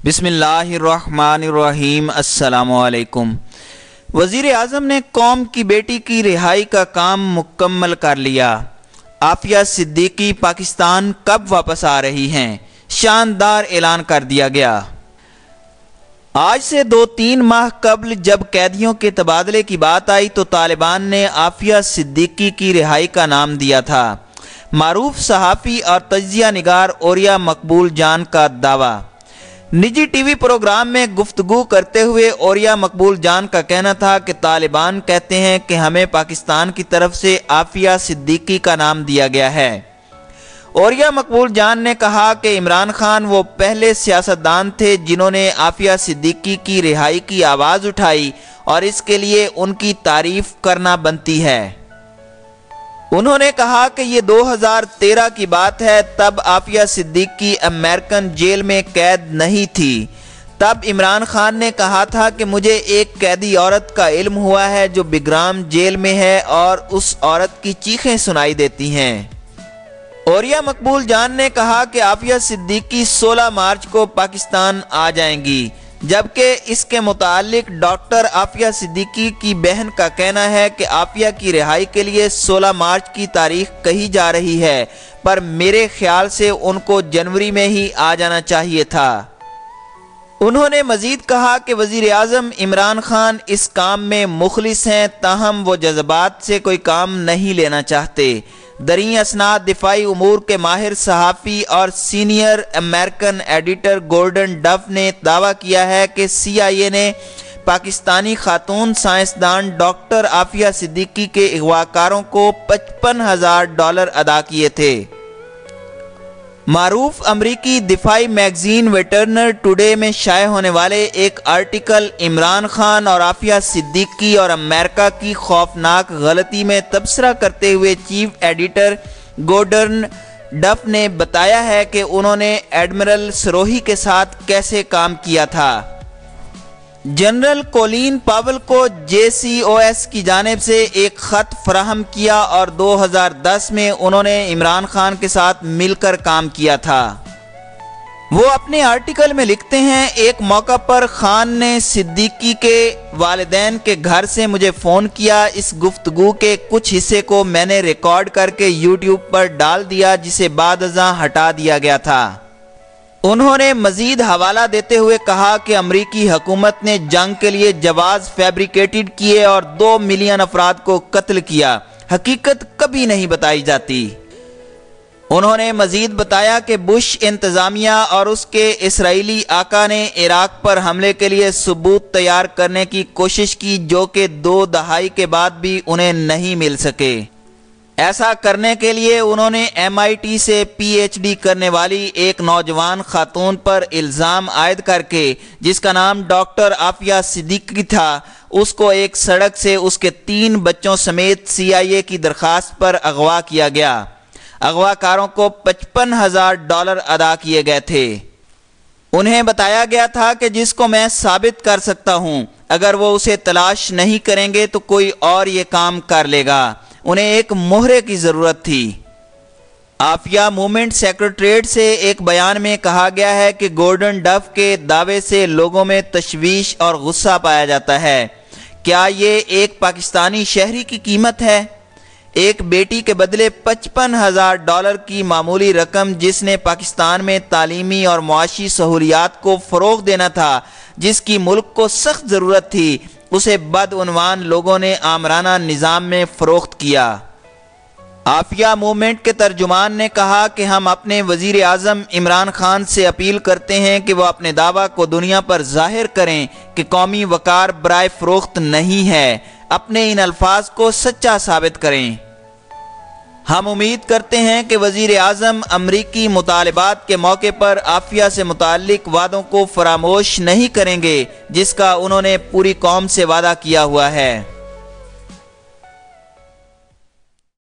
بسم اللہ الرحمن الرحیم۔ السلام علیکم۔ وزیر اعظم نے قوم کی بیٹی کی رہائی کا کام مکمل کر لیا۔ عافیہ صدیقی پاکستان کب واپس آ رہی ہیں؟ شاندار اعلان کر دیا گیا۔ آج سے 2-3 ماہ قبل جب قیدیوں کے تبادلے کی بات آئی تو طالبان نے عافیہ صدیقی کی رہائی کا نام دیا تھا۔ معروف صحافی اور تجزیہ نگار اوریہ مقبول جان کا دعویٰ۔ نجی ٹی وی پروگرام میں گفتگو کرتے ہوئے اوریہ مقبول جان کا کہنا تھا کہ طالبان کہتے ہیں کہ ہمیں پاکستان کی طرف سے عافیہ صدیقی کا نام دیا گیا ہے۔ اوریہ مقبول جان نے کہا کہ عمران خان وہ پہلے سیاستدان تھے جنہوں نے عافیہ صدیقی کی رہائی کی آواز اٹھائی اور اس کے لیے ان کی تعریف کرنا بنتی ہے۔ انہوں نے کہا کہ یہ 2013 کی بات ہے، تب عافیہ صدیقی امریکن جیل میں قید نہیں تھی۔ تب عمران خان نے کہا تھا کہ مجھے ایک قیدی عورت کا علم ہوا ہے جو بگرام جیل میں ہے اور اس عورت کی چیخیں سنائی دیتی ہیں۔ اوریہ مقبول جان نے کہا کہ عافیہ صدیقی 16 مارچ کو پاکستان آ جائیں گی، جبکہ اس کے متعلق ڈاکٹر عافیہ صدیقی کی بہن کا کہنا ہے کہ عافیہ کی رہائی کے لیے 16 مارچ کی تاریخ کہی جا رہی ہے، پر میرے خیال سے ان کو جنوری میں ہی آ جانا چاہیے تھا۔ انہوں نے مزید کہا کہ وزیر اعظم عمران خان اس کام میں مخلص ہیں، تاہم وہ جذبات سے کوئی کام نہیں لینا چاہتے۔ دریں اسناد دفاعی امور کے ماہر صحافی اور سینئر امریکن ایڈیٹر گورڈن ڈف نے دعویٰ کیا ہے کہ CIA نے پاکستانی خاتون سائنسدان ڈاکٹر عافیہ صدیقی کے اغواکاروں کو $55,000 ادا کیے تھے۔ معروف امریکی دفاعی میگزین ویٹرنر ٹوڈے میں شائع ہونے والے ایک آرٹیکل عمران خان اور عافیہ صدیقی اور امریکہ کی خوفناک غلطی میں تبصرہ کرتے ہوئے چیف ایڈیٹر گورڈن ڈف نے بتایا ہے کہ انہوں نے ایڈمرل سروہی کے ساتھ کیسے کام کیا تھا۔ جنرل کولین پاول کو JCOS کی جانب سے ایک خط فراہم کیا اور 2010 میں انہوں نے عمران خان کے ساتھ مل کر کام کیا تھا۔ وہ اپنے آرٹیکل میں لکھتے ہیں، ایک موقع پر خان نے صدیقی کے والدین کے گھر سے مجھے فون کیا۔ اس گفتگو کے کچھ حصے کو میں نے ریکارڈ کر کے YouTube پر ڈال دیا، جسے بعد ازاں ہٹا دیا گیا تھا۔ انہوں نے مزید حوالہ دیتے ہوئے کہا کہ امریکی حکومت نے جنگ کے لیے جواز فیبریکیٹڈ کیے اور 2 ملین افراد کو قتل کیا۔ حقیقت کبھی نہیں بتائی جاتی۔ انہوں نے مزید بتایا کہ بش انتظامیہ اور اس کے اسرائیلی آقا نے عراق پر حملے کے لیے ثبوت تیار کرنے کی کوشش کی، جو کہ 2 دہائی کے بعد بھی انہیں نہیں مل سکے۔ ایسا کرنے کے لیے انہوں نے MIT سے PhD کرنے والی ایک نوجوان خاتون پر الزام عائد کر کے، جس کا نام ڈاکٹر عافیہ صدیقی تھا، اس کو ایک سڑک سے اس کے 3 بچوں سمیت CIA کی درخواست پر اغوا کیا گیا۔ اغوا کاروں کو $55,000 ادا کیے گئے تھے۔ انہیں بتایا گیا تھا کہ جس کو میں ثابت کر سکتا ہوں، اگر وہ اسے تلاش نہیں کریں گے تو کوئی اور یہ کام کر لے گا۔ انہیں ایک مہرے کی ضرورت تھی۔ عافیہ موومنٹ سیکریٹریٹ سے ایک بیان میں کہا گیا ہے کہ گورڈن ڈف کے دعوے سے لوگوں میں تشویش اور غصہ پایا جاتا ہے۔ کیا یہ ایک پاکستانی شہری کی قیمت ہے؟ ایک بیٹی کے بدلے $55,000 کی معمولی رقم، جس نے پاکستان میں تعلیمی اور معاشی سہولیات کو فروغ دینا تھا، جس کی ملک کو سخت ضرورت تھی، اسے بدعنوان لوگوں نے آمرانہ نظام میں فروخت کیا۔ عافیہ موومنٹ کے ترجمان نے کہا کہ ہم اپنے وزیر اعظم عمران خان سے اپیل کرتے ہیں کہ وہ اپنے دعویٰ کو دنیا پر ظاہر کریں کہ قومی وقار برائے فروخت نہیں ہے، اپنے ان الفاظ کو سچا ثابت کریں۔ ہم امید کرتے ہیں کہ وزیر اعظم امریکی مطالبات کے موقع پر عافیہ سے متعلق وعدوں کو فراموش نہیں کریں گے، جس کا انہوں نے پوری قوم سے وعدہ کیا ہوا ہے۔